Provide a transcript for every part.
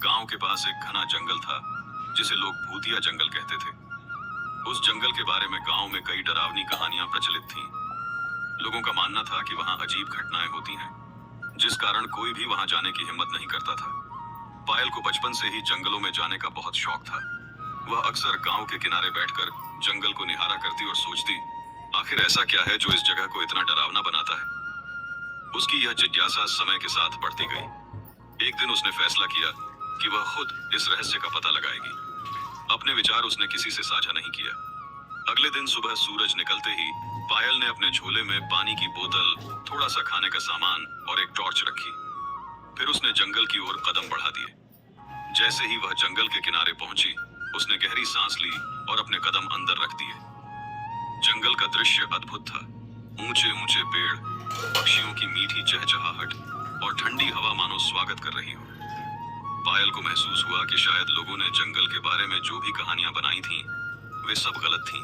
गांव के पास एक घना जंगल था जिसे लोग भूतिया जंगल कहते थे। उस जंगल के बारे में गांव में कई डरावनी कहानियां प्रचलित थीं। लोगों का मानना था कि वहां अजीब घटनाएं होती हैं, जिस कारण कोई भी वहां जाने की हिम्मत नहीं करता था। पायल को बचपन से ही जंगलों में जाने का बहुत शौक था। वह अक्सर गांव के किनारे बैठकर जंगल को निहारा करती और सोचती, आखिर ऐसा क्या है जो इस जगह को इतना डरावना बनाता है। उसकी यह जिज्ञासा समय के साथ बढ़ती गई। एक दिन उसने फैसला किया कि वह खुद इस रहस्य का पता लगाएगी। अपने विचार उसने किसी से साझा नहीं किया। अगले दिन सुबह सूरज निकलते ही पायल ने अपने झोले में पानी की बोतल, थोड़ा सा खाने का सामान और एक टॉर्च रखी। फिर उसने जंगल की ओर कदम बढ़ा दिए। जैसे ही वह जंगल के किनारे पहुंची, उसने गहरी सांस ली और अपने कदम अंदर रख दिए। जंगल का दृश्य अद्भुत था। ऊंचे ऊंचे पेड़, पक्षियों की मीठी चहचहाहट और ठंडी हवा मानो स्वागत कर रही हो। पायल को महसूस हुआ कि शायद लोगों ने जंगल के बारे में जो भी कहानियां बनाई थीं, वे सब गलत थीं।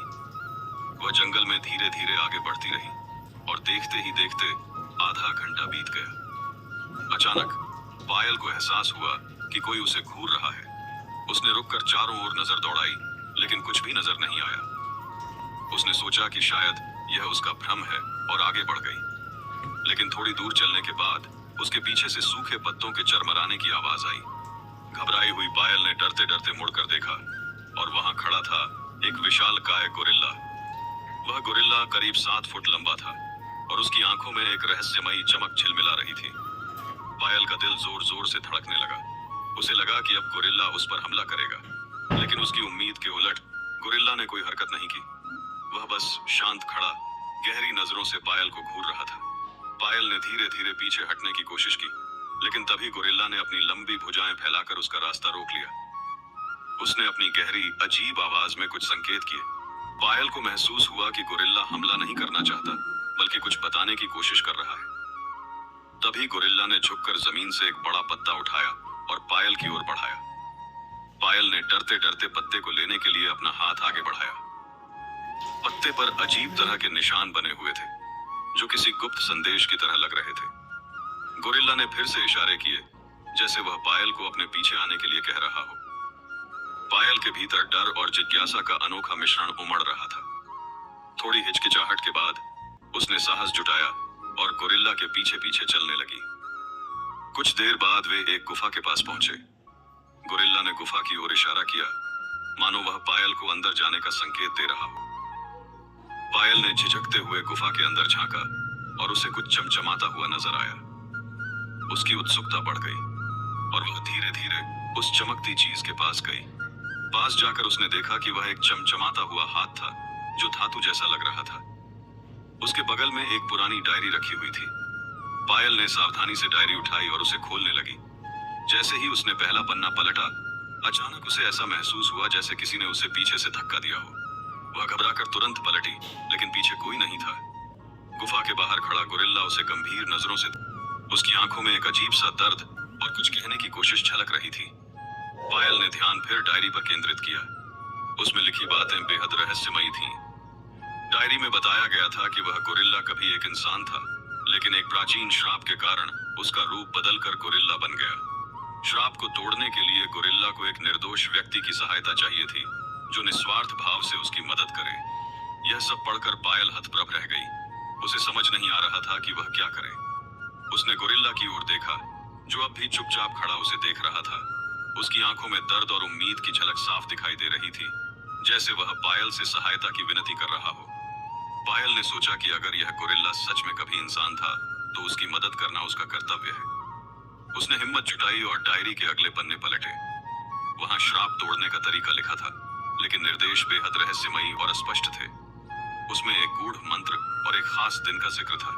वह जंगल में धीरे धीरे आगे बढ़ती रही और देखते ही देखते आधा घंटा बीत गया। अचानक पायल को एहसास हुआ कि कोई उसे घूर रहा है। उसने रुककर चारों ओर नजर दौड़ाई, लेकिन कुछ भी नजर नहीं आया। उसने सोचा कि शायद यह उसका भ्रम है और आगे बढ़ गई। लेकिन थोड़ी दूर चलने के बाद उसके पीछे से सूखे पत्तों के चरमराने की आवाज आई। घबराई हुई पायल ने डरते डरते मुड़कर देखा और वहां खड़ा था एक विशालकाय गोरिल्ला। वह गोरिल्ला करीब 7 फुट लंबा था और उसकी आंखों में एक रहस्यमयी चमक झिलमिला रही थी। पायल का दिल जोर जोर से धड़कने लगा। उसे लगा कि अब गोरिल्ला उस पर हमला करेगा, लेकिन उसकी उम्मीद के उलट गोरिल्ला ने कोई हरकत नहीं की। वह बस शांत खड़ा गहरी नजरों से पायल को घूर रहा था। पायल ने धीरे धीरे पीछे हटने की कोशिश की, लेकिन तभी गोरिल्ला ने अपनी लंबी भुजाएं फैलाकर उसका रास्ता रोक लिया। उसने अपनी गहरी अजीब आवाज में कुछ संकेत किए। पायल को महसूस हुआ कि गोरिल्ला हमला नहीं करना चाहता, बल्कि कुछ बताने की कोशिश कर रहा है। तभी गोरिल्ला ने झुककर जमीन से एक बड़ा पत्ता उठाया और पायल की ओर बढ़ाया। पायल ने डरते डरते पत्ते को लेने के लिए अपना हाथ आगे बढ़ाया। पत्ते पर अजीब तरह के निशान बने हुए थे, जो किसी गुप्त संदेश की तरह लग रहे थे। गोरिल्ला ने फिर से इशारे किए, जैसे वह पायल को अपने पीछे आने के लिए कह रहा हो। पायल के भीतर डर और जिज्ञासा का अनोखा मिश्रण उमड़ रहा था। थोड़ी हिचकिचाहट के बाद उसने साहस जुटाया और गोरिल्ला के पीछे पीछे चलने लगी। कुछ देर बाद वे एक गुफा के पास पहुंचे। गोरिल्ला ने गुफा की ओर इशारा किया, मानो वह पायल को अंदर जाने का संकेत दे रहा हो। पायल ने झिझकते हुए गुफा के अंदर झांका और उसे कुछ चमचमाता हुआ नजर आया। उसकी उत्सुकता बढ़ गई और वह धीरे धीरे उस चमकती चीज के पास गई। पास जाकर उसने देखा कि वह एक चमचमाता हुआ हाथ था, जो धातु जैसा लग रहा था। उसके बगल में एक पुरानी डायरी रखी हुई थी। पायल ने सावधानी से डायरी उठाई और उसे खोलने लगी। जैसे ही उसने पहला पन्ना पलटा, अचानक उसे ऐसा महसूस हुआ जैसे किसी ने उसे पीछे से धक्का दिया हो। वह घबराकर तुरंत पलटी, लेकिन पीछे कोई नहीं था। गुफा के बाहर खड़ा गोरिल्ला उसे गंभीर नजरों से, उसकी आंखों में एक अजीब सा दर्द और कुछ कहने की कोशिश झलक रही थी। पायल ने ध्यान फिर डायरी पर केंद्रित किया। उसमें लिखी बातें बेहद रहस्यमयी थीं। डायरी में बताया गया था कि वह गोरिल्ला कभी एक इंसान था, लेकिन एक प्राचीन श्राप के कारण उसका रूप बदलकर गोरिल्ला बन गया। श्राप को तोड़ने के लिए गोरिल्ला को एक निर्दोष व्यक्ति की सहायता चाहिए थी, जो निस्वार्थ भाव से उसकी मदद करे। यह सब पढ़कर पायल हतप्रभ रह गई। उसे समझ नहीं आ रहा था कि वह क्या करे। उसने गोरिल्ला की ओर देखा, जो अब भी चुपचाप खड़ा उसे देख रहा था। उसकी आंखों में दर्द और उम्मीद की झलक साफ दिखाई दे रही थी, जैसे वह पायल से सहायता की विनती कर रहा हो। पायल ने सोचा कि अगर यह गोरिल्ला सच में कभी इंसान था, तो उसकी मदद करना उसका कर्तव्य है। उसने हिम्मत जुटाई और डायरी के अगले पन्ने पलटे। वहां श्राप तोड़ने का तरीका लिखा था, लेकिन निर्देश बेहद रहस्यमयी और स्पष्ट थे। उसमें एक गूढ़ मंत्र और एक खास दिन का जिक्र था।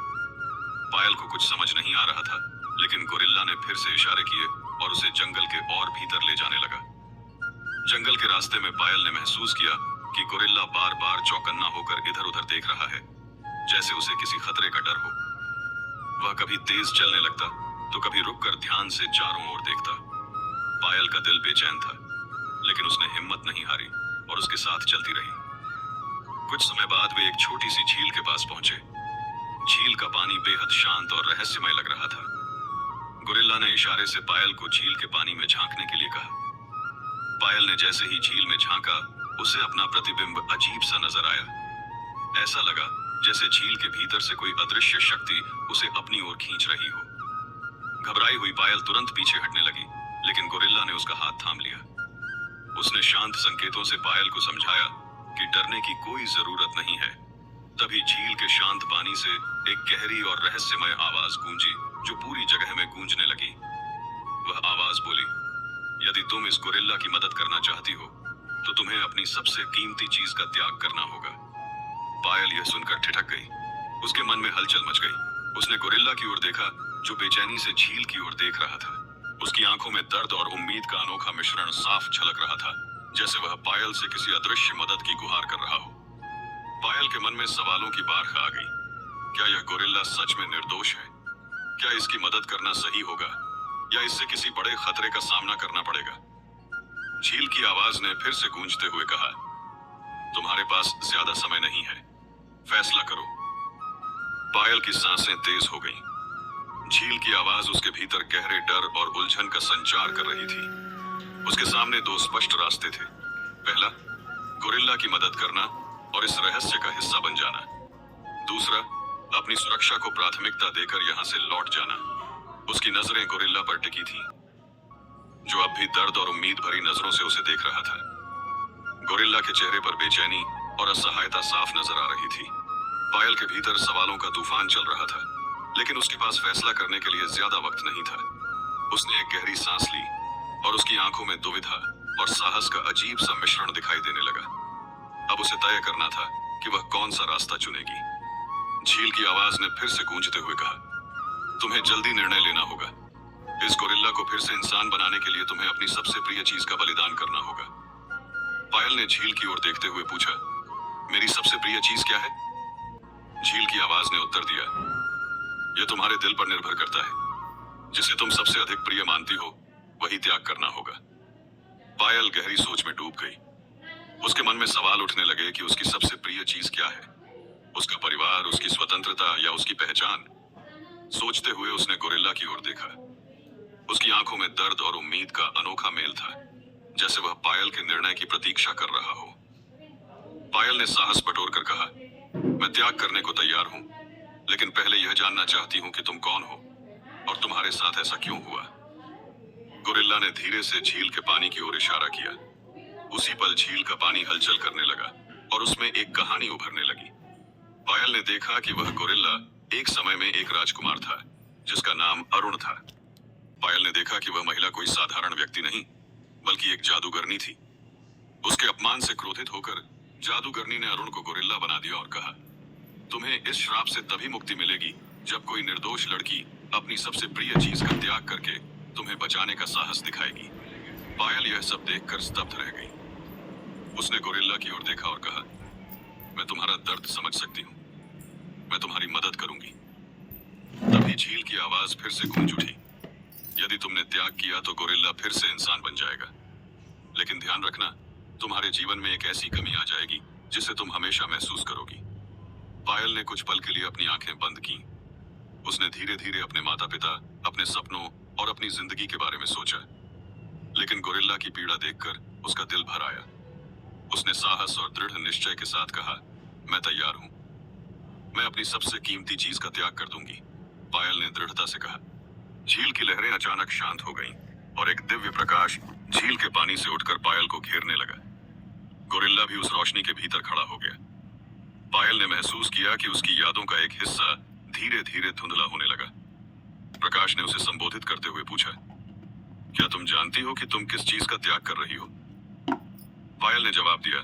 पायल को कुछ समझ नहीं आ रहा था, लेकिन गोरिल्ला ने फिर से इशारे किए और उसे जंगल के और भीतर ले जाने लगा। जंगल के रास्ते में पायल ने महसूस किया कि गोरिल्ला बार बार चौकन्ना होकर इधर उधर देख रहा है, जैसे उसे किसी खतरे का डर हो। वह कभी तेज चलने लगता, तो कभी रुककर ध्यान से चारों ओर देखता। पायल का दिल बेचैन था, लेकिन उसने हिम्मत नहीं हारी और उसके साथ चलती रही। कुछ समय बाद वे एक छोटी सी झील के पास पहुंचे। झील का पानी बेहद शांत और रहस्यमय लग रहा था। गोरिल्ला ने इशारे से पायल को झील के पानी में झांकने के लिए कहा। पायल ने जैसे ही झील में झांका, उसे अपना प्रतिबिंब अजीब सा नजर आया। ऐसा लगा जैसे झील के भीतर से कोई अदृश्य शक्ति उसे अपनी ओर खींच रही हो। घबराई हुई पायल तुरंत पीछे हटने लगी, लेकिन गोरिल्ला ने उसका हाथ थाम लिया। उसने शांत संकेतों से पायल को समझाया कि डरने की कोई जरूरत नहीं है। तभी झील के शांत पानी से एक गहरी और रहस्यमय आवाज गूंजी, जो पूरी जगह में गूंजने लगी। वह आवाज बोली, यदि तुम इस गोरिल्ला की मदद करना चाहती हो, तो तुम्हें अपनी सबसे कीमती चीज का त्याग करना होगा। पायल यह सुनकर ठिठक गई। उसके मन में हलचल मच गई। उसने गोरिल्ला की ओर देखा, जो बेचैनी से झील की ओर देख रहा था। उसकी आंखों में दर्द और उम्मीद का अनोखा मिश्रण साफ झलक रहा था, जैसे वह पायल से किसी अदृश्य मदद की गुहार कर रहा हो। पायल के मन में सवालों की बाढ़ आ गई। क्या यह गोरिल्ला सच में निर्दोष है? क्या इसकी मदद करना सही होगा, या इससे किसी बड़े खतरे का सामना करना पड़ेगा? झील की आवाज ने फिर से गूंजते हुए कहा, तुम्हारे पास ज्यादा समय नहीं है, फैसला करो। पायल की सांसें तेज हो गईं। झील की आवाज उसके भीतर गहरे डर और उलझन का संचार कर रही थी। उसके सामने दो स्पष्ट रास्ते थे। पहला, गोरिल्ला की मदद करना और इस रहस्य का हिस्सा बन जाना। दूसरा, अपनी सुरक्षा को प्राथमिकता देकर यहां से लौट जाना। उसकी नजरें गोरिल्ला पर टिकी थीं, जो अब भी दर्द और उम्मीद भरी नजरों से उसे देख रहा था। गोरिल्ला के चेहरे पर बेचैनी और असहायता साफ नजर आ रही थी। पायल के भीतर सवालों का तूफान चल रहा था, लेकिन उसके पास फैसला करने के लिए ज्यादा वक्त नहीं था। उसने एक गहरी सांस ली और उसकी आंखों में दुविधा और साहस का अजीब सा मिश्रण दिखाई देने लगा। अब उसे तय करना था कि वह कौन सा रास्ता चुनेगी। झील की आवाज ने फिर से गूंजते हुए कहा, तुम्हें जल्दी निर्णय लेना होगा। इस गोरिल्ला को फिर से इंसान बनाने के लिए तुम्हें अपनी सबसे प्रिय चीज का बलिदान करना होगा। पायल ने झील की ओर देखते हुए पूछा, मेरी सबसे प्रिय चीज क्या है? झील की आवाज ने उत्तर दिया, यह तुम्हारे दिल पर निर्भर करता है। जिसे तुम सबसे अधिक प्रिय मानती हो, वही त्याग करना होगा। पायल गहरी सोच में डूब गई। उसके मन में सवाल उठने लगे कि उसकी सबसे प्रिय चीज क्या है। उसका परिवार, उसकी स्वतंत्रता या उसकी पहचान? सोचते हुए उसने गोरिल्ला की ओर देखा। उसकी आंखों में दर्द और उम्मीद का अनोखा मेल था, जैसे वह पायल के निर्णय की प्रतीक्षा कर रहा हो। पायल ने साहस बटोरकर कहा, मैं त्याग करने को तैयार हूं, लेकिन पहले यह जानना चाहती हूं कि तुम कौन हो और तुम्हारे साथ ऐसा क्यों हुआ। गोरिल्ला ने धीरे से झील के पानी की ओर इशारा किया। उसी पल झील का पानी हलचल करने लगा और उसमें एक कहानी उभरने लगी। पायल ने देखा कि वह गोरिल्ला एक समय में एक राजकुमार था, जिसका नाम अरुण था। पायल ने देखा कि वह महिला कोई साधारण व्यक्ति नहीं, बल्कि एक जादूगरनी थी। उसके अपमान से क्रोधित होकर जादूगरनी ने अरुण को गोरिल्ला बना दिया और कहा, तुम्हें इस श्राप से तभी मुक्ति मिलेगी जब कोई निर्दोष लड़की अपनी सबसे प्रिय चीज का त्याग करके तुम्हें बचाने का साहस दिखाएगी। पायल यह सब देखकर स्तब्ध रह गई। उसने गोरिल्ला की ओर देखा और कहा, मैं तुम्हारा दर्द समझ सकती हूँ, मैं तुम्हारी मदद करूंगी। तभी झील की आवाज फिर से गूंज उठी, यदि तुमने त्याग किया तो गोरिल्ला फिर से इंसान बन जाएगा, लेकिन ध्यान रखना, तुम्हारे जीवन में एक ऐसी कमी आ जाएगी जिसे तुम हमेशा महसूस करोगी। पायल ने कुछ पल के लिए अपनी आंखें बंद की। उसने धीरे धीरे अपने माता पिता, अपने सपनों और अपनी जिंदगी के बारे में सोचा, लेकिन गोरिल्ला की पीड़ा देखकर उसका दिल भर आया। उसने साहस और दृढ़ निश्चय के साथ कहा, मैं तैयार हूं, मैं अपनी सबसे कीमती चीज का त्याग कर दूंगी। पायल ने दृढ़ता से कहा। झील की लहरें अचानक शांत हो गईं और एक दिव्य प्रकाश झील के पानी से उठकर पायल को घेरने लगा। गोरिल्ला भी उस रोशनी के भीतर खड़ा हो गया। पायल ने महसूस किया कि उसकी यादों का एक हिस्सा धीरे धीरे धुंधला होने लगा। प्रकाश ने उसे संबोधित करते हुए पूछा, क्या तुम जानती हो कि तुम किस चीज का त्याग कर रही हो? पायल ने जवाब दिया,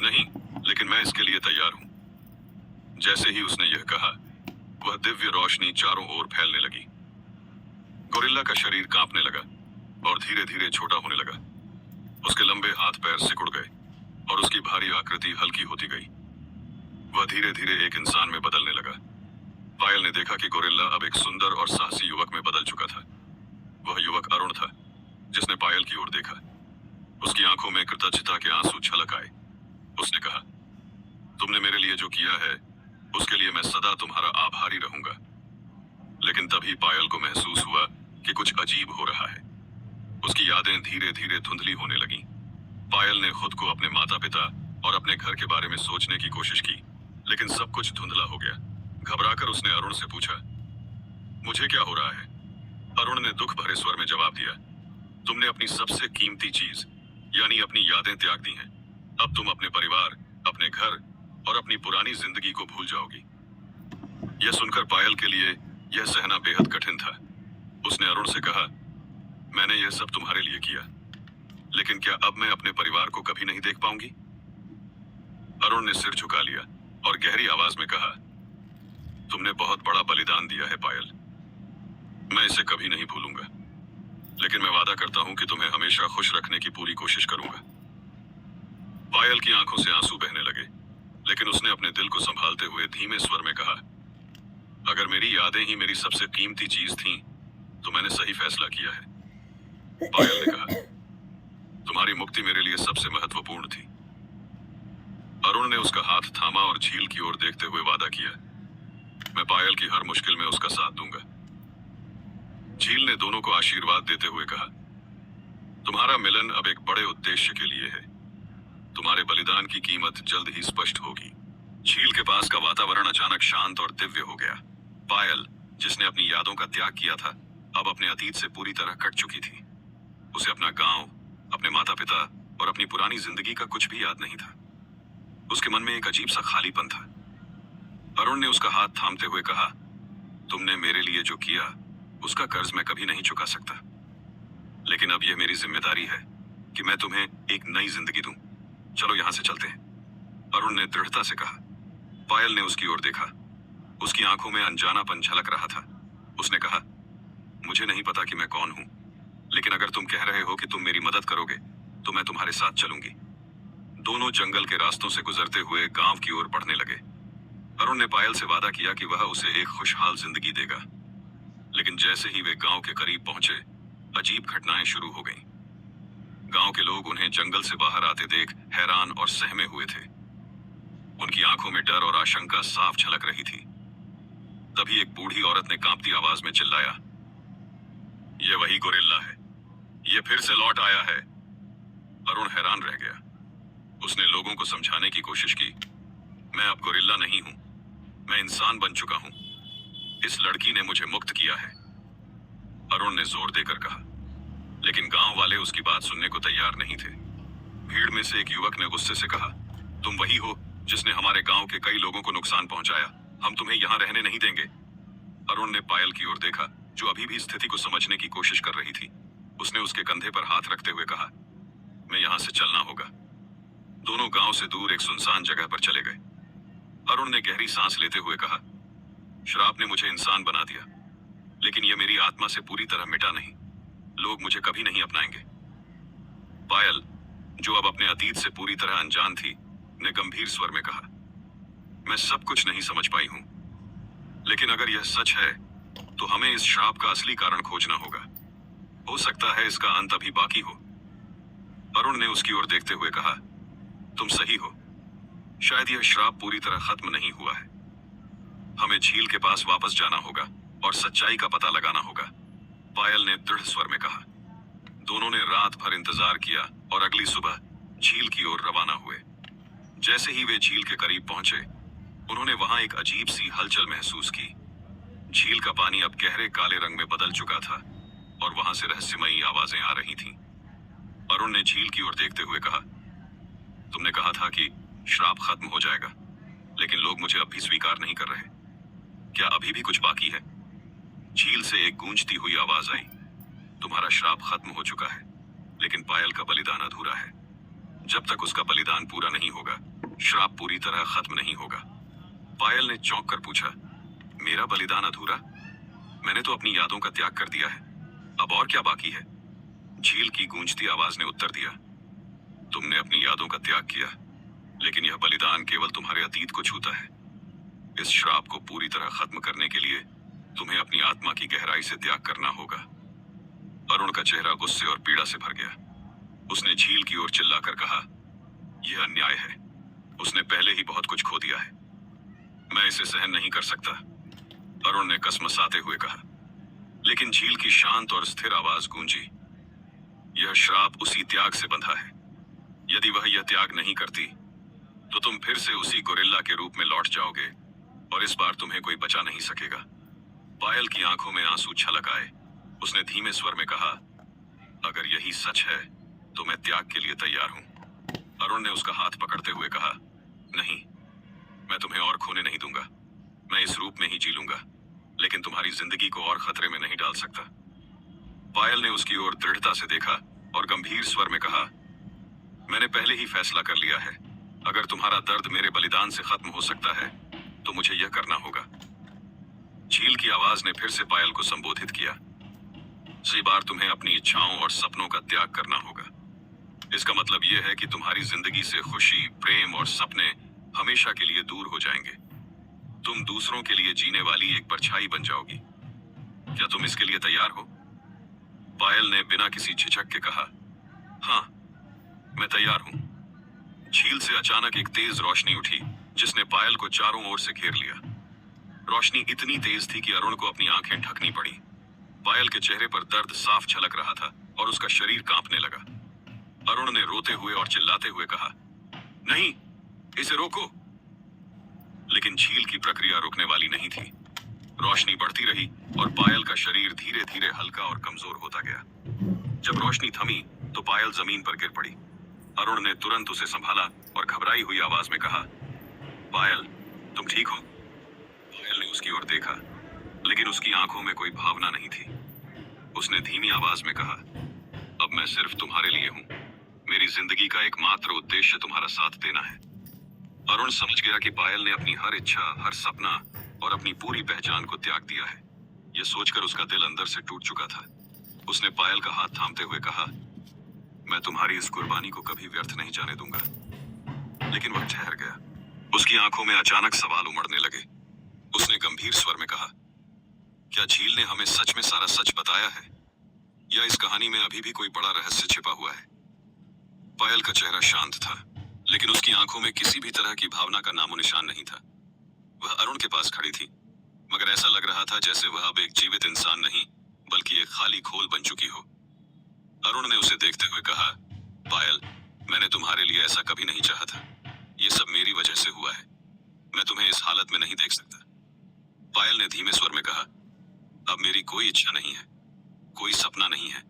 नहीं, लेकिन मैं इसके लिए तैयार हूं। जैसे ही उसने यह कहा, वह दिव्य रोशनी चारों ओर फैलने लगी। गोरिल्ला का शरीर कांपने लगा और धीरे धीरे छोटा होने लगा। उसके लंबे हाथ पैर सिकुड़ गए और उसकी भारी आकृति हल्की होती गई। वह धीरे धीरे एक इंसान में बदलने लगा। पायल ने देखा कि गोरिल्ला अब एक सुंदर और साहसी युवक में बदल चुका था। वह युवक अरुण था, जिसने पायल की ओर देखा। उसकी आंखों में कृतज्ञता के आंसू छलक आए। उसने कहा, तुमने मेरे लिए जो किया है, उसके लिए मैं सदा तुम्हारा आभारी रहूंगा। लेकिन तभी पायल को महसूस हुआ कि कुछ अजीब हो रहा है। उसकी यादें धीरे धीरे धुंधली होने लगी। पायल ने खुद को अपने माता पिता और अपने घर के बारे में सोचने की कोशिश की, लेकिन सब कुछ धुंधला हो गया। घबराकर उसने अरुण से पूछा, मुझे क्या हो रहा है? अरुण ने दुख भरे स्वर में जवाब दिया, तुमने अपनी सबसे कीमती चीज यानी अपनी यादें त्याग दी हैं। अब तुम अपने परिवार, अपने घर और अपनी पुरानी जिंदगी को भूल जाओगी। यह सुनकर पायल के लिए यह सहना बेहद कठिन था। उसने अरुण से कहा, मैंने यह सब तुम्हारे लिए किया, लेकिन क्या अब मैं अपने परिवार को कभी नहीं देख पाऊंगी? अरुण ने सिर झुका लिया और गहरी आवाज में कहा, तुमने बहुत बड़ा बलिदान दिया है पायल। मैं इसे कभी नहीं भूलूंगा, लेकिन मैं वादा करता हूं कि तुम्हें हमेशा खुश रखने की पूरी कोशिश करूंगा। पायल की आंखों से आंसू बहने लगे, लेकिन उसने अपने दिल को संभालते हुए धीमे स्वर में कहा, अगर मेरी यादें ही मेरी सबसे कीमती चीज थीं, तो मैंने सही फैसला किया है। पायल ने कहा, तुम्हारी मुक्ति मेरे लिए सबसे महत्वपूर्ण थी। अरुण ने उसका हाथ थामा और झील की ओर देखते हुए वादा किया, मैं पायल की हर मुश्किल में उसका साथ दूंगा। झील ने दोनों को आशीर्वाद देते हुए कहा, तुम्हारा मिलन अब एक बड़े उद्देश्य के लिए है। तुम्हारे बलिदान की कीमत जल्द ही स्पष्ट होगी। झील के पास का वातावरण अचानक शांत और दिव्य हो गया। पायल, जिसने अपनी यादों का त्याग किया था, अब अपने अतीत से पूरी तरह कट चुकी थी। उसे अपना गांव, अपने माता पिता और अपनी पुरानी जिंदगी का कुछ भी याद नहीं था। उसके मन में एक अजीब सा खालीपन था। अरुण ने उसका हाथ थामते हुए कहा, तुमने मेरे लिए जो किया उसका कर्ज मैं कभी नहीं चुका सकता, लेकिन अब यह मेरी जिम्मेदारी है कि मैं तुम्हें एक नई जिंदगी दूं। चलो यहां से चलते हैं, अरुण ने दृढ़ता से कहा। पायल ने उसकी ओर देखा। उसकी आंखों में अनजानापन झलक रहा था। उसने कहा, मुझे नहीं पता कि मैं कौन हूं, लेकिन अगर तुम कह रहे हो कि तुम मेरी मदद करोगे तो मैं तुम्हारे साथ चलूंगी। दोनों जंगल के रास्तों से गुजरते हुए गांव की ओर बढ़ने लगे। अरुण ने पायल से वादा किया कि वह उसे एक खुशहाल जिंदगी देगा, लेकिन जैसे ही वे गांव के करीब पहुंचे, अजीब घटनाएं शुरू हो गईं। गांव के लोग उन्हें जंगल से बाहर आते देख हैरान और सहमे हुए थे। उनकी आंखों में डर और आशंका साफ झलक रही थी। तभी एक बूढ़ी औरत ने कांपती आवाज में चिल्लाया, यह वही गोरिल्ला है, यह फिर से लौट आया है। अरुण हैरान रह गया। उसने लोगों को समझाने की कोशिश की, मैं अब गोरिल्ला नहीं हूं, मैं इंसान बन चुका हूं। इस लड़की ने मुझे मुक्त किया है, अरुण ने जोर देकर कहा। लेकिन गांव वाले उसकी बात सुनने को तैयार नहीं थे। भीड़ में से एक युवक ने गुस्से से कहा, तुम वही हो जिसने हमारे गांव के कई लोगों को नुकसान पहुंचाया, हम तुम्हें यहां रहने नहीं देंगे। अरुण ने पायल की ओर देखा, जो अभी भी स्थिति को समझने की कोशिश कर रही थी। उसने उसके कंधे पर हाथ रखते हुए कहा, मैं यहां से चलना होगा। दोनों गांव से दूर एक सुनसान जगह पर चले गए। अरुण ने गहरी सांस लेते हुए कहा, श्राप ने मुझे इंसान बना दिया, लेकिन यह मेरी आत्मा से पूरी तरह मिटा नहीं। लोग मुझे कभी नहीं अपनाएंगे। पायल, जो अब अपने अतीत से पूरी तरह अनजान थी, ने गंभीर स्वर में कहा, मैं सब कुछ नहीं समझ पाई हूं, लेकिन अगर यह सच है तो हमें इस श्राप का असली कारण खोजना होगा। हो सकता है इसका अंत अभी बाकी हो। अरुण ने उसकी ओर देखते हुए कहा, तुम सही हो, शायद यह श्राप पूरी तरह खत्म नहीं हुआ है। हमें झील के पास वापस जाना होगा और सच्चाई का पता लगाना होगा, पायल ने दृढ़ स्वर में कहा। दोनों ने रात भर इंतजार किया और अगली सुबह झील की ओर रवाना हुए। जैसे ही वे झील के करीब पहुंचे, उन्होंने वहां एक अजीब सी हलचल महसूस की। झील का पानी अब गहरे काले रंग में बदल चुका था और वहां से रहस्यमयी आवाजें आ रही थीं। अरुण ने झील की ओर देखते हुए कहा, तुमने कहा था कि श्राप खत्म हो जाएगा, लेकिन लोग मुझे अब भी स्वीकार नहीं कर रहे। क्या अभी भी कुछ बाकी है? झील से एक गूंजती हुई आवाज आई, तुम्हारा श्राप खत्म हो चुका है, लेकिन पायल का बलिदान अधूरा है। जब तक उसका बलिदान पूरा नहीं होगा, श्राप पूरी तरह खत्म नहीं होगा। पायल ने चौंक कर पूछा, मेरा बलिदान अधूरा? मैंने तो अपनी यादों का त्याग कर दिया है, अब और क्या बाकी है? झील की गूंजती आवाज ने उत्तर दिया, तुमने अपनी यादों का त्याग किया, लेकिन यह बलिदान केवल तुम्हारे अतीत को छूता है। इस श्राप को पूरी तरह खत्म करने के लिए तुम्हें अपनी आत्मा की गहराई से त्याग करना होगा। अरुण का चेहरा गुस्से और पीड़ा से भर गया। उसने झील की ओर चिल्लाकर कहा, यह अन्याय है, उसने पहले ही बहुत कुछ खो दिया है, मैं इसे सहन नहीं कर सकता, अरुण ने कसमसाते हुए कहा। लेकिन झील की शांत और स्थिर आवाज गूंजी, यह श्राप उसी त्याग से बंधा है। यदि वह यह त्याग नहीं करती तो तुम फिर से उसी गोरिल्ला के रूप में लौट जाओगे और इस बार तुम्हें कोई बचा नहीं सकेगा। पायल की आंखों में आंसू छलक आए। उसने धीमे स्वर में कहा, अगर यही सच है तो मैं त्याग के लिए तैयार हूं। अरुण ने उसका हाथ पकड़ते हुए कहा, नहीं, मैं तुम्हें और खोने नहीं दूंगा। मैं इस रूप में ही जी लूंगा, लेकिन तुम्हारी जिंदगी को और खतरे में नहीं डाल सकता। पायल ने उसकी ओर दृढ़ता से देखा और गंभीर स्वर में कहा, मैंने पहले ही फैसला कर लिया है। अगर तुम्हारा दर्द मेरे बलिदान से खत्म हो सकता है तो मुझे यह करना होगा। झील की आवाज ने फिर से पायल को संबोधित किया, इस बार तुम्हें अपनी इच्छाओं और सपनों का त्याग करना होगा। इसका मतलब यह है कि तुम्हारी जिंदगी से खुशी, प्रेम और सपने हमेशा के लिए दूर हो जाएंगे। तुम दूसरों के लिए जीने वाली एक परछाई बन जाओगी। क्या तुम इसके लिए तैयार हो? पायल ने बिना किसी झिझक के कहा, हाँ, मैं तैयार हूं। झील से अचानक एक तेज रोशनी उठी जिसने पायल को चारों ओर से घेर लिया। रोशनी इतनी तेज थी कि अरुण को अपनी आंखें ढकनी पड़ी। पायल के चेहरे पर दर्द साफ झलक रहा था और उसका शरीर कांपने लगा। अरुण ने रोते हुए और चिल्लाते हुए कहा, नहीं, इसे रोको। लेकिन झील की प्रक्रिया रुकने वाली नहीं थी। रोशनी बढ़ती रही और पायल का शरीर धीरे धीरे हल्का और कमजोर होता गया। जब रोशनी थमी तो पायल जमीन पर गिर पड़ी। अरुण ने तुरंत उसे संभाला और घबराई हुई आवाज में कहा, पायल, तुम ठीक हो? पायल ने उसकी ओर देखा, लेकिन उसकी आंखों में कोई भावना नहीं थी। उसने धीमी आवाज में कहा, अब मैं सिर्फ तुम्हारे लिए हूं। मेरी जिंदगी का एकमात्र उद्देश्य तुम्हारा साथ देना है। अरुण समझ गया कि पायल ने अपनी हर इच्छा, हर सपना और अपनी पूरी पहचान को त्याग दिया है। यह सोचकर उसका दिल अंदर से टूट चुका था। उसने पायल का हाथ थामते हुए कहा, मैं तुम्हारी इस कुर्बानी को कभी व्यर्थ नहीं जाने दूंगा। लेकिन वह ठहर गया। उसकी आंखों में अचानक सवाल उमड़ने लगे। उसने गंभीर स्वर में कहा, क्या झील ने हमें सच में सारा सच बताया है, या इस कहानी में अभी भी कोई बड़ा रहस्य छिपा हुआ है? पायल का चेहरा शांत था, लेकिन उसकी आंखों में किसी भी तरह की भावना का नामो निशान नहीं था। वह अरुण के पास खड़ी थी, मगर ऐसा लग रहा था जैसे वह अब एक जीवित इंसान नहीं बल्कि एक खाली खोल बन चुकी हो। अरुण ने उसे देखते हुए कहा, पायल, मैंने तुम्हारे लिए ऐसा कभी नहीं चाहा था। ये सब मेरी वजह से हुआ है। मैं तुम्हें इस हालत में नहीं देख सकता। पायल ने धीमे स्वर में कहा, अब मेरी कोई इच्छा नहीं है, कोई सपना नहीं है।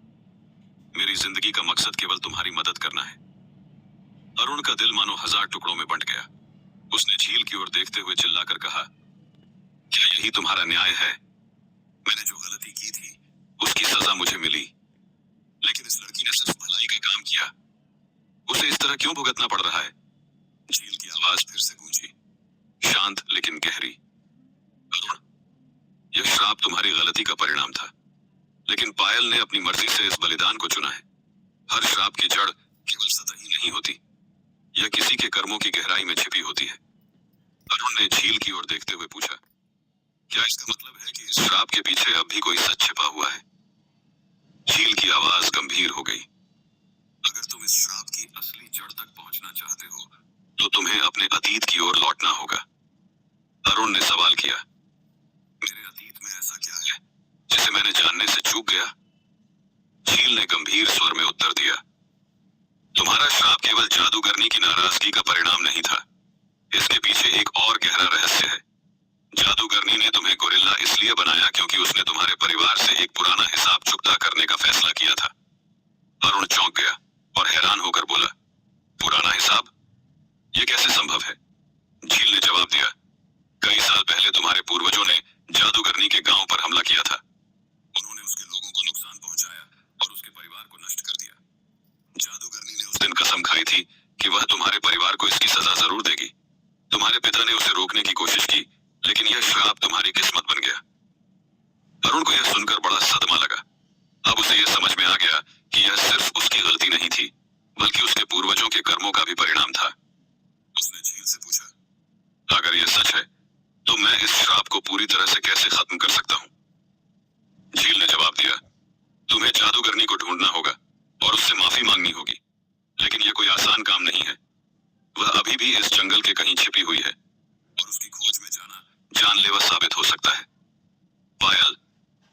मेरी जिंदगी का मकसद केवल तुम्हारी मदद करना है। अरुण का दिल मानो 1000 टुकड़ों में बंट गया। उसने झील की ओर देखते हुए चिल्लाकर कहा, क्या यही तुम्हारा न्याय है? मैंने जो गलती की थी उसकी सजा मुझे मिली, लेकिन इस लड़की ने सिर्फ भलाई का काम किया। उसे इस तरह क्यों भुगतना पड़ रहा है? झील की आवाज फिर से गूंजी, शांत लेकिन गहरी। अरुण, यह श्राप तुम्हारी गलती का परिणाम था, लेकिन पायल ने अपनी मर्जी से इस बलिदान को चुना है। हर श्राप की जड़ केवल सतही नहीं होती, यह किसी के कर्मों की गहराई में छिपी होती है। अरुण ने झील की ओर देखते हुए पूछा, क्या इसका मतलब है कि इस श्राप के पीछे अब भी कोई सच छिपा हुआ है? झील की आवाज गंभीर हो गई। अगर तुम इस श्राप की असली जड़ तक पहुंचना चाहते हो तो तुम्हें अपने अतीत की ओर लौटना होगा। अरुण ने सवाल किया, मेरे अतीत में ऐसा क्या है जिसे मैंने जानने से चूक गया? झील ने गंभीर स्वर में उत्तर दिया, तुम्हारा श्राप केवल जादूगरनी की नाराजगी का परिणाम नहीं था। इसके पीछे एक और गहरा रहस्य है। जादूगरनी ने तुम्हें गोरिल्ला इसलिए बनाया क्योंकि उसने तुम्हारे परिवार से एक पुराना हिसाब चुकता करने का फैसला किया था। अरुण चौंक गया और हैरान होकर बोला, पुराना हिसाब? यह कैसे संभव है? झील ने जवाब दिया, कई साल पहले तुम्हारे पूर्वजों ने जादूगरनी के गांव पर हमला किया था। उन्होंने उसके लोगों को नुकसान पहुंचाया और उसके परिवार को नष्ट कर दिया। जादूगरनी ने उस दिन कसम खाई थी कि वह तुम्हारे परिवार को इसकी सजा जरूर देगी। तुम्हारे पिता ने उसे रोकने की कोशिश की, लेकिन यह श्राप तुम्हारी किस्मत बन गया। अरुण को यह सुनकर बड़ा सदमा लगा। अब उसे यह समझ में आ गया कि यह सिर्फ उसकी गलती नहीं थी, बल्कि उसके पूर्वजों के कर्मों का भी परिणाम था। उसने झील से पूछा, अगर यह सच है तो मैं इस श्राप को पूरी तरह से कैसे खत्म कर सकता हूं? झील ने जवाब दिया, तुम्हें जादूगरनी को ढूंढना होगा और उससे माफी मांगनी होगी, लेकिन यह कोई आसान काम नहीं है। वह अभी भी इस जंगल के कहीं छिपी हुई है और उसकी खोज में जाना जानलेवा साबित हो सकता है। पायल,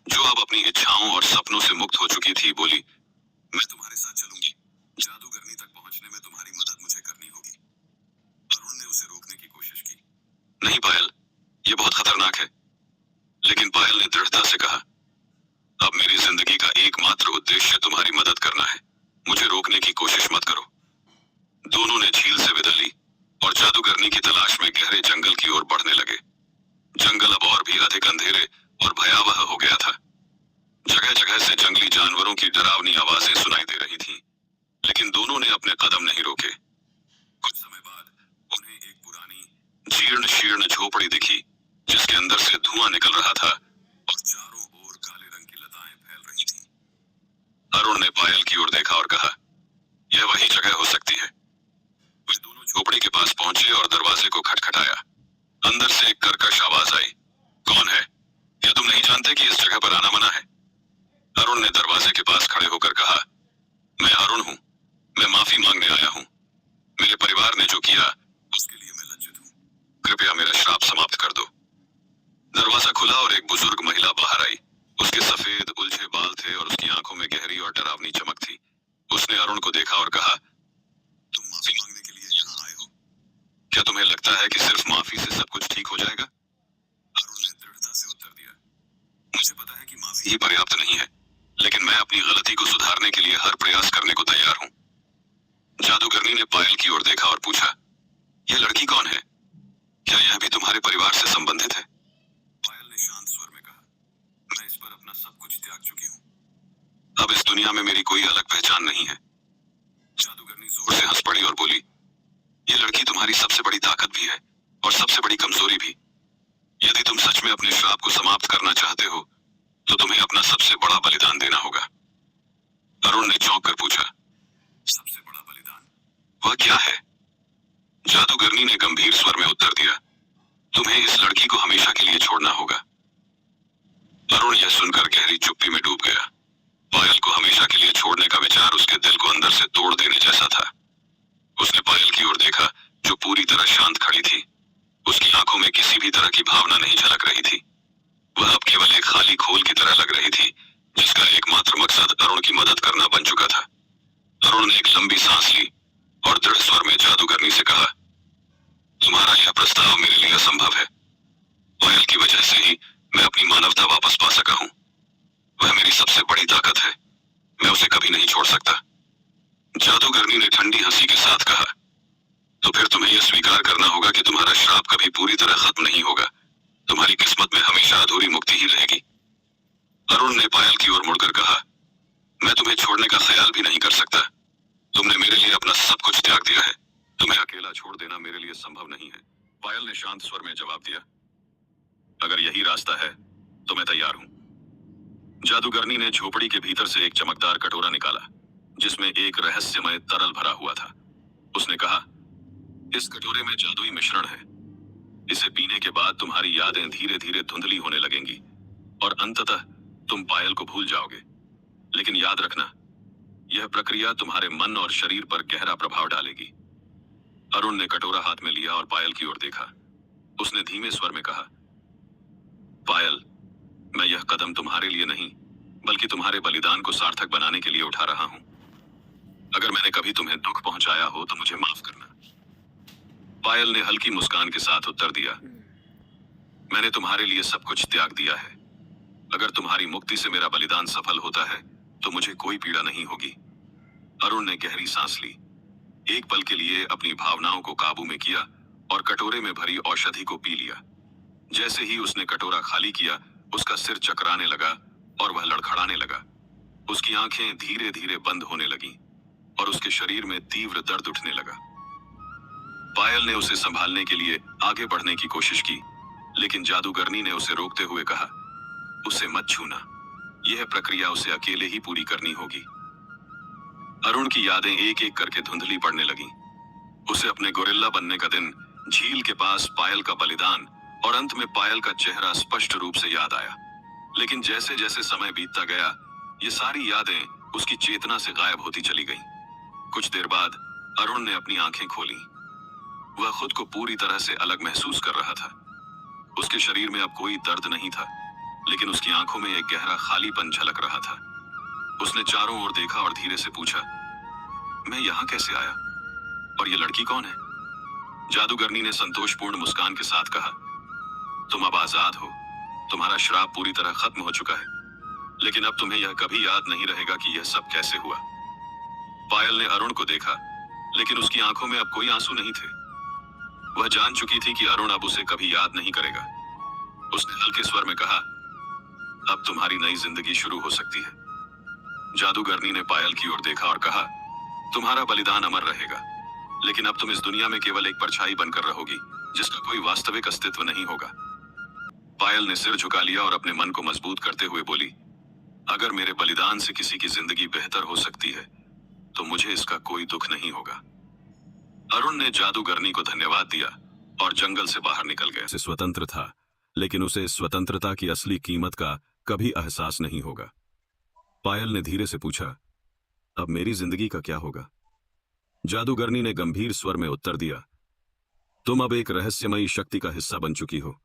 जो अब अपनी इच्छाओं और सपनों से मुक्त हो चुकी थी, बोली, मैं तुम्हारे साथ चलूंगी। जादूगरनी तक पहुंचने में तुम्हारी मदद मुझे करनी होगी। अरुण ने उसे रोकने की कोशिश की। नहीं पायल, ये बहुत खतरनाक है। लेकिन पायल ने दृढ़ता से कहा, अब मेरी जिंदगी का एकमात्र उद्देश्य तुम्हारी मदद करना है। मुझे रोकने की कोशिश मत करो। दोनों ने झील से विदा ली और जादूगरनी की तलाश में गहरे जंगल की ओर बढ़ने लगे। जंगल अब और भी अधिक अंधेरे और भयावह हो गया था। जगह जगह से जंगली जानवरों की डरावनी आवाजें सुनाई दे रही थीं, लेकिन दोनों ने अपने कदम नहीं रोके। कुछ समय बाद उन्हें एक पुरानी जीर्ण शीर्ण झोपड़ी दिखी, जिसके अंदर से धुआं निकल रहा था और चारों ओर काले रंग की लताएं फैल रही थीं। अरुण ने पायल की ओर देखा और कहा, यह वही जगह हो सकती है। वे दोनों झोपड़ी के पास पहुंचे और दरवाजे को खटखटाया। अंदर से एक कर्कश आवाज आई, कौन है? क्या तुम नहीं जानते कि इस जगह पर आना मना है? अरुण ने दरवाजे के पास खड़े होकर कहा, मैं अरुण हूँ। मैं माफी मांगने आया हूँ। मेरे परिवार ने जो किया उसके लिए मैं लज्जित हूँ। कृपया मेरा श्राप समाप्त कर दो। दरवाजा खुला और एक बुजुर्ग महिला बाहर आई। उसके सफेद उलझे बाल थे और उसकी आंखों में गहरी और डरावनी चमक थी। उसने अरुण को देखा और कहा, तुम माफी मांगने के लिए यहाँ आए हो? क्या तुम्हें लगता है कि सिर्फ माफी से सब कुछ ठीक हो जाएगा? अरुण ने दृढ़ता से उत्तर दिया, मुझे पता है कि माफी ही पर्याप्त नहीं है, लेकिन मैं अपनी गलती को सुधारने के लिए हर प्रयास करने को तैयार हूँ। जादूगरनी ने पायल की ओर देखा और पूछा, यह लड़की कौन है? क्या यह भी तुम्हारे परिवार से संबंधित है? पायल ने शांत स्वर में कहा, मैं इस पर अपना सब कुछ त्याग चुकी हूँ। अब इस दुनिया में मेरी कोई अलग पहचान नहीं है। जादूगरनी जोर से हंस पड़ी और बोली, ये लड़की तुम्हारी सबसे बड़ी ताकत भी है और सबसे बड़ी कमजोरी भी। यदि तुम सच में अपने श्राप को समाप्त करना चाहते हो, तो तुम्हें अपना सबसे बड़ा बलिदान देना होगा। अरुण ने चौंक कर पूछा, सबसे बड़ा बलिदान? वह क्या है? जादूगरनी ने गंभीर स्वर में उत्तर दिया, तुम्हें इस लड़की को हमेशा के लिए छोड़ना होगा। अरुण यह सुनकर गहरी चुप्पी में डूब गया। पायल को हमेशा के लिए छोड़ने का विचार उसके दिल को अंदर से तोड़ देने जैसा था। उसने पायल की ओर देखा, जो पूरी तरह शांत खड़ी थी। उसकी आंखों में किसी भी तरह की भावना नहीं झलक रही थी। वह अब केवल एक खाली खोल की तरह लग रही थी, जिसका एकमात्र मकसद अरुण की मदद करना बन चुका था। अरुण ने एक लंबी सांस ली और दृढ़ स्वर में जादूगरनी से कहा, तुम्हारा यह प्रस्ताव मेरे लिए असंभव है। पायल की वजह से ही मैं अपनी मानवता वापस पा सका हूँ। वह मेरी सबसे बड़ी ताकत है। मैं उसे कभी नहीं छोड़ सकता। जादूगरनी ने ठंडी हंसी के साथ कहा, तो फिर तुम्हें यह स्वीकार करना होगा कि तुम्हारा श्राप कभी पूरी तरह खत्म नहीं होगा। तुम्हारी किस्मत में हमेशा अधूरी मुक्ति ही रहेगी। अरुण ने पायल की ओर मुड़कर कहा, मैं तुम्हें छोड़ने का ख्याल भी नहीं कर सकता। तुमने मेरे लिए अपना सब कुछ त्याग दिया है। तुम्हें अकेला छोड़ देना मेरे लिए संभव नहीं है। पायल ने शांत स्वर में जवाब दिया, अगर यही रास्ता है तो मैं तैयार हूं। जादूगरनी ने झोपड़ी के भीतर से एक चमकदार कटोरा निकाला, जिसमें एक रहस्यमय तरल भरा हुआ था। उसने कहा, इस कटोरे में जादुई मिश्रण है। इसे पीने के बाद तुम्हारी यादें धीरे धीरे धुंधली होने लगेंगी और अंततः तुम पायल को भूल जाओगे। लेकिन याद रखना, यह प्रक्रिया तुम्हारे मन और शरीर पर गहरा प्रभाव डालेगी। अरुण ने कटोरा हाथ में लिया और पायल की ओर देखा। उसने धीमे स्वर में कहा, पायल, मैं यह कदम तुम्हारे लिए नहीं, बल्कि तुम्हारे बलिदान को सार्थक बनाने के लिए उठा रहा हूं। अगर मैंने कभी तुम्हें दुख पहुंचाया हो तो मुझे माफ करना। पायल ने हल्की मुस्कान के साथ उत्तर दिया, मैंने तुम्हारे लिए सब कुछ त्याग दिया है। अगर तुम्हारी मुक्ति से मेरा बलिदान सफल होता है तो मुझे कोई पीड़ा नहीं होगी। अरुण ने गहरी सांस ली, एक पल के लिए अपनी भावनाओं को काबू में किया और कटोरे में भरी औषधि को पी लिया। जैसे ही उसने कटोरा खाली किया, उसका सिर चकराने लगा और वह लड़खड़ाने लगा। उसकी आंखें धीरे धीरे बंद होने लगीं और उसके शरीर में तीव्र दर्द उठने लगा। पायल ने उसे संभालने के लिए आगे बढ़ने की कोशिश की, लेकिन जादूगरनी ने उसे रोकते हुए कहा, उसे मत छूना। यह प्रक्रिया उसे अकेले ही पूरी करनी होगी। अरुण की यादें एक एक करके धुंधली पड़ने लगीं। उसे अपने गोरिल्ला बनने का दिन, झील के पास पायल का बलिदान और अंत में पायल का चेहरा स्पष्ट रूप से याद आया। लेकिन जैसे जैसे समय बीतता गया, ये सारी यादें उसकी चेतना से गायब होती चली गईं। कुछ देर बाद अरुण ने अपनी आंखें खोली। वह खुद को पूरी तरह से अलग महसूस कर रहा था। उसके शरीर में अब कोई दर्द नहीं था, लेकिन उसकी आंखों में एक गहरा खालीपन झलक रहा था। उसने चारों ओर देखा और धीरे से पूछा, मैं यहाँ कैसे आया? और ये लड़की कौन है? जादूगरनी ने संतोषपूर्ण मुस्कान के साथ कहा, तुम अब आजाद हो। तुम्हारा श्राप पूरी तरह खत्म हो चुका है, लेकिन अब तुम्हें यह कभी याद नहीं रहेगा कि यह सब कैसे हुआ। पायल ने अरुण को देखा, लेकिन उसकी आंखों में अब कोई आंसू नहीं थे। वह जान चुकी थी कि अरुण अब उसे कभी याद नहीं करेगा। उसने हल्के स्वर में कहा, अब तुम्हारी नई जिंदगी शुरू हो सकती है। जादूगरनी ने पायल की ओर देखा और कहा, तुम्हारा बलिदान अमर रहेगा, लेकिन अब तुम इस दुनिया में केवल एक परछाई बनकर रहोगी, जिसका कोई वास्तविक अस्तित्व नहीं होगा। पायल ने सिर झुका लिया और अपने मन को मजबूत करते हुए बोली, अगर मेरे बलिदान से किसी की जिंदगी बेहतर हो सकती है, तो मुझे इसका कोई दुख नहीं होगा। अरुण ने जादूगरनी को धन्यवाद दिया और जंगल से बाहर निकल गया। से स्वतंत्र था, लेकिन उसे स्वतंत्रता की असली कीमत का कभी एहसास नहीं होगा। पायल ने धीरे से पूछा, अब मेरी जिंदगी का क्या होगा? जादूगरनी ने गंभीर स्वर में उत्तर दिया, तुम अब एक रहस्यमयी शक्ति का हिस्सा बन चुकी हो।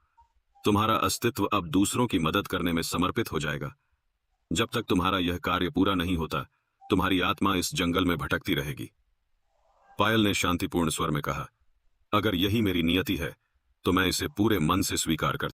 तुम्हारा अस्तित्व अब दूसरों की मदद करने में समर्पित हो जाएगा। जब तक तुम्हारा यह कार्य पूरा नहीं होता, तुम्हारी आत्मा इस जंगल में भटकती रहेगी। पायल ने शांतिपूर्ण स्वर में कहा, अगर यही मेरी नियति है, तो मैं इसे पूरे मन से स्वीकार करता हूं।